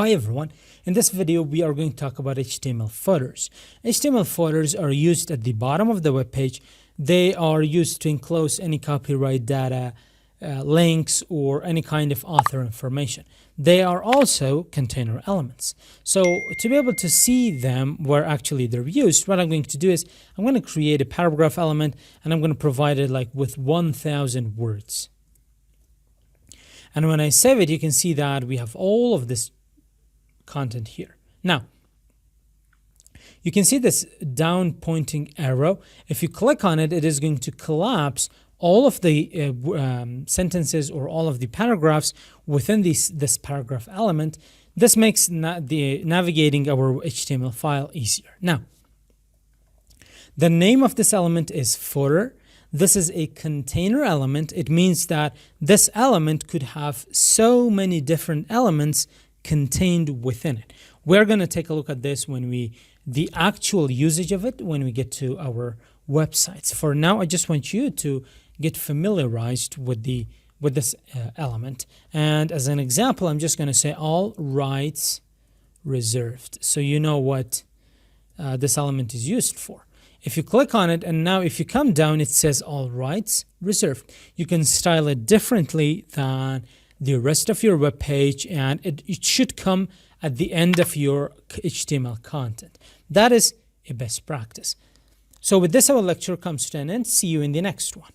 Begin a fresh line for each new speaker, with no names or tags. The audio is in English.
Hi everyone, in this video we are going to talk about HTML footers. HTML footers are used at the bottom of the web page. They are used to enclose any copyright data, links, or any kind of author information. They are also container elements. So to be able to see them where actually they're used, what I'm going to do is I'm going to create a paragraph element and I'm going to provide it like with 1,000 words. And when I save it, you can see that we have all of this content here. Now, you can see this down pointing arrow. If you click on it, it is going to collapse all of the sentences or all of the paragraphs within this paragraph element. This makes navigating our HTML file easier. Now, the name of this element is footer. This is a container element. It means that this element could have so many different elements contained within it. We're going to take a look at this when the actual usage of it when we get to our websites. For now, I just want you to get familiarized with this element. And as an example, I'm just going to say all rights reserved, so you know what this element is used for. If you click on it, and now if you come down, it says all rights reserved. You can style it differently than the rest of your web page, and it should come at the end of your HTML content. That is a best practice. So with this, our lecture comes to an end. See you in the next one.